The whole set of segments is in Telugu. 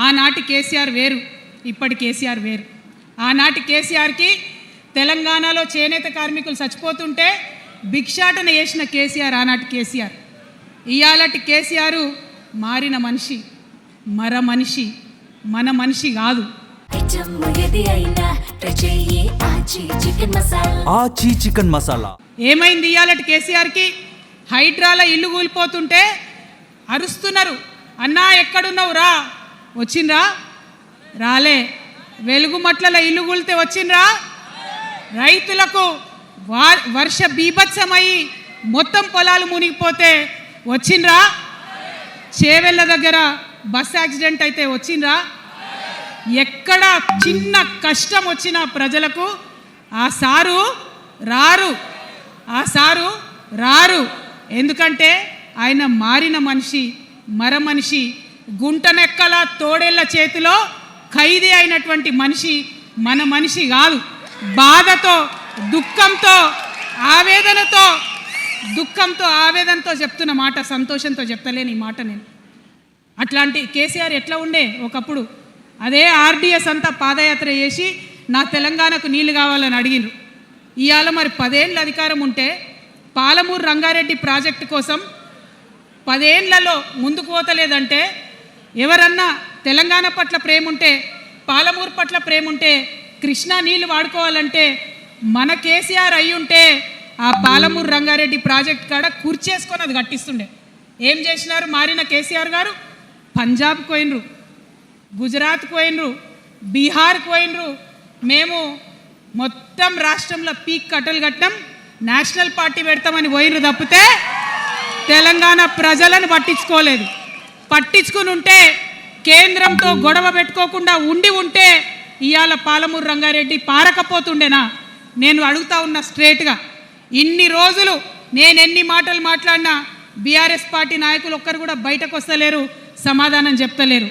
ఆనాటి కేసీఆర్ వేరు, ఇప్పటి కేసీఆర్ వేరు. ఆనాటి కేసీఆర్కి తెలంగాణలో చేనేత కార్మికులు చచ్చిపోతుంటే భిక్షాటన చేసిన కేసీఆర్ ఆనాటి కేసీఆర్. ఇయాలటి కేసీఆర్ మారిన మనిషి, మనిషి, మన మనిషి కాదు. ఆచి చికెన్ మసాలా ఏమైంది ఇయాలటి కేసీఆర్కి? హైడ్రాల ఇల్లు కూలిపోతుంటే అరుస్తున్నారు, అన్నా ఎక్కడున్నావు రా, వచ్చిండ్రా? రాలే. వెలుగుమట్ల ఇల్లు కూలితే వచ్చిండ్రా? రైతులకు వర్ష బీభత్సమై మొత్తం పొలాలు మునిగిపోతే వచ్చిండ్రా? చేవెళ్ళ దగ్గర బస్ యాక్సిడెంట్ అయితే వచ్చిండ్రా? ఎక్కడ చిన్న కష్టం వచ్చిన ప్రజలకు ఆ సారు రారు. ఎందుకంటే ఆయన మారిన మనిషి, మనిషి, గుంటనెక్కల తోడేళ్ల చేతిలో ఖైదీ అయినటువంటి మనిషి, మన మనిషి కాదు. బాధతో, దుఃఖంతో, ఆవేదనతో చెప్తున్న మాట, సంతోషంతో చెప్తలేని ఈ మాట నేను. అట్లాంటి కేసీఆర్ ఎట్లా ఉండే ఒకప్పుడు? అదే ఆర్డీఎస్ అంతా పాదయాత్ర చేసి నా తెలంగాణకు నీళ్లు కావాలని అడిగినారు. ఇవాళ మరి 10 ఏళ్ళ అధికారం ఉంటే పాలమూరు రంగారెడ్డి ప్రాజెక్టు కోసం 10 ఏళ్లలో ముందుకు పోతలేదంటే, ఎవరన్నా తెలంగాణ పట్ల ప్రేమ ఉంటే, పాలమూరు పట్ల ప్రేమ ఉంటే, కృష్ణా నీళ్లు వాడుకోవాలంటే మన కేసీఆర్ అయ్యుంటే ఆ పాలమూరు రంగారెడ్డి ప్రాజెక్ట్ కాడ కుర్చేసుకొని అది కట్టిస్తుండే. ఏం చేసినారు మారిన కేసీఆర్ గారు? పంజాబ్ పోయినరు, గుజరాత్ పోయినరు, బీహార్ పోయినరు. మేము మొత్తం రాష్ట్రంలో పీక్ కట్టలు కట్టాం, నేషనల్ పార్టీ పెడతామని పోయినరు తప్పితే తెలంగాణ ప్రజలను పట్టించుకోలేదు. పట్టించుకుని ఉంటే, కేంద్రంతో గొడవ పెట్టుకోకుండా ఉంటే ఇవాళ పాలమూరు రంగారెడ్డి పారకపోతుండేనా? నేను అడుగుతా ఉన్నా స్ట్రేట్గా. ఇన్ని రోజులు నేను ఎన్ని మాటలు మాట్లాడినా బీఆర్ఎస్ పార్టీ నాయకులు ఒక్కరు కూడా బయటకు వస్తలేరు, సమాధానం చెప్తలేరు.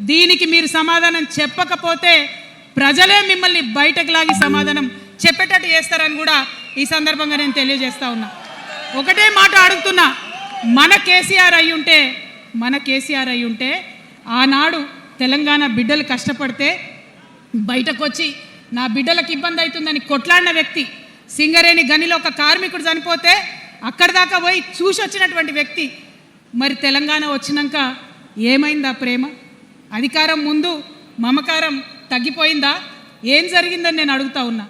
దీనికి మీరు సమాధానం చెప్పకపోతే ప్రజలే మిమ్మల్ని బయటకు లాగి సమాధానం చెప్పేటట్టు చేస్తారని కూడా ఈ సందర్భంగా నేను తెలియజేస్తా ఉన్నా. ఒకటే మాట అడుగుతున్నా, మన కేసీఆర్ అయి ఉంటే ఆనాడు తెలంగాణ బిడ్డలు కష్టపడితే బయటకు వచ్చి నా బిడ్డలకు ఇబ్బంది అవుతుందని కొట్లాడిన వ్యక్తి, సింగరేణి గనిలో ఒక కార్మికుడు చనిపోతే అక్కడి దాకా పోయి చూసి వచ్చినటువంటి వ్యక్తి, మరి తెలంగాణ వచ్చినాక ఏమైందా ప్రేమ? అధికారం ముందు మమకారం తగ్గిపోయిందా? ఏం జరిగిందని నేను అడుగుతా ఉన్నా.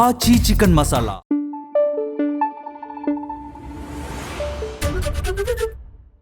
ఆచి చికెన్ మసాలా.